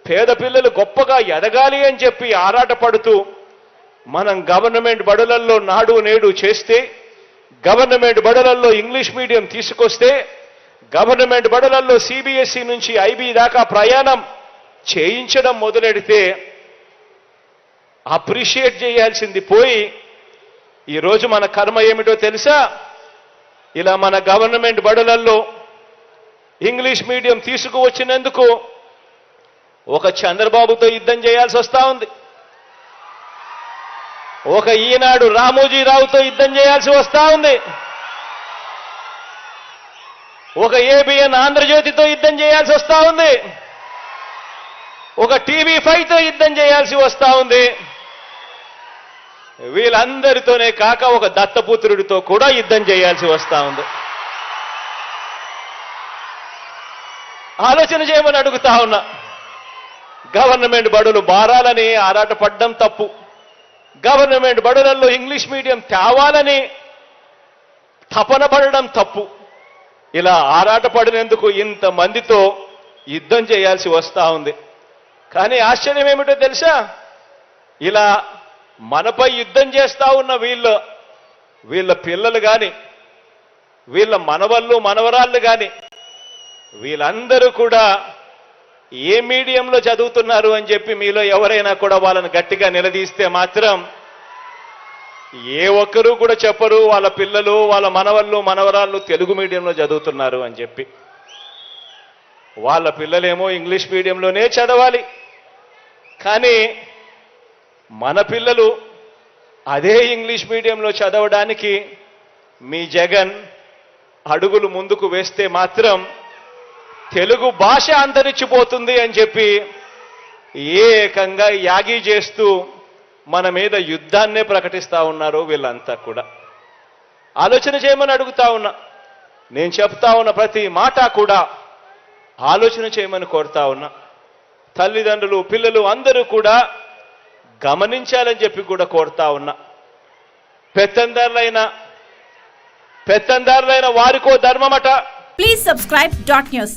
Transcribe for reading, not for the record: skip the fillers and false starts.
పేద పిల్లలు గొప్పగా ఎదగాలి అని చెప్పి ఆరాటపడుతూ మనం గవర్నమెంట్ బడులల్లో నాడు నేడు చేస్తే, గవర్నమెంట్ బడులల్లో ఇంగ్లీష్ మీడియం తీసుకొస్తే, గవర్నమెంట్ బడులల్లో సిబిఎస్ఈ నుంచి ఐబీ దాకా ప్రయాణం చేయించడం మొదలెడితే అప్రిషియేట్ చేయాల్సింది పోయి ఈరోజు మన కర్మ ఏమిటో తెలుసా? ఇలా మన గవర్నమెంట్ బడులల్లో ఇంగ్లీష్ మీడియం తీసుకువచ్చినందుకు ఒక చంద్రబాబుతో యుద్ధం చేయాల్సి వస్తా ఉంది, ఒక ఈనాడు రామోజీరావుతో యుద్ధం చేయాల్సి వస్తా ఉంది, ఒక ఏబిఎన్ ఆంధ్రజ్యోతితో యుద్ధం చేయాల్సి వస్తా ఉంది, ఒక టీవీ5తో యుద్ధం చేయాల్సి వస్తా ఉంది. వీళ్ళందరితోనే కాక ఒక దత్తపుత్రుడితో కూడా యుద్ధం చేయాల్సి వస్తా ఉంది. ఆలోచన చేయమని అడుగుతా ఉన్నా. గవర్నమెంట్ బడులు బారాలని ఆరాటపడ్డం తప్పు, గవర్నమెంట్ బడులలో ఇంగ్లీష్ మీడియం తేవాలని తపన పడడం తప్పు. ఇలా ఆరాటపడినందుకు ఇంతమందితో యుద్ధం చేయాల్సి వస్తా ఉంది. కానీ ఆశ్చర్యం ఏమిటో తెలుసా? ఇలా మనపై యుద్ధం చేస్తా ఉన్న వీళ్ళ పిల్లలు కానీ, వీళ్ళ మనవళ్ళు మనవరాళ్ళు కానీ, వీళ్ళందరూ కూడా ఏ మీడియంలో చదువుతున్నారు అని చెప్పి మీలో ఎవరైనా కూడా వాళ్ళని గట్టిగా నిలదీస్తే మాత్రం ఏ ఒక్కరూ కూడా చెప్పరు వాళ్ళ పిల్లలు వాళ్ళ మనవళ్ళు మనవరాళ్ళు తెలుగు మీడియంలో చదువుతున్నారు అని చెప్పి. వాళ్ళ పిల్లలేమో ఇంగ్లీష్ మీడియంలోనే చదవాలి. కానీ మన పిల్లలు అదే ఇంగ్లీష్ మీడియంలో చదవడానికి మీ జగన్ అడుగులు ముందుకు వేస్తే మాత్రం తెలుగు భాష అంతరించిపోతుంది అని చెప్పి ఏకంగా యాగి చేస్తూ మన మీద యుద్ధాన్నే ప్రకటిస్తా ఉన్నారు వీళ్ళంతా కూడా. ఆలోచన చేయమని అడుగుతా ఉన్నా. నేను చెప్తా ఉన్న ప్రతి మాట కూడా ఆలోచన చేయమని కోరుతా ఉన్నా. తల్లిదండ్రులు పిల్లలు అందరూ కూడా గమనించాలని చెప్పి కూడా కోరుతా ఉన్నా. పెత్తందారులైన వారికో ధర్మమట. Please subscribe dot news.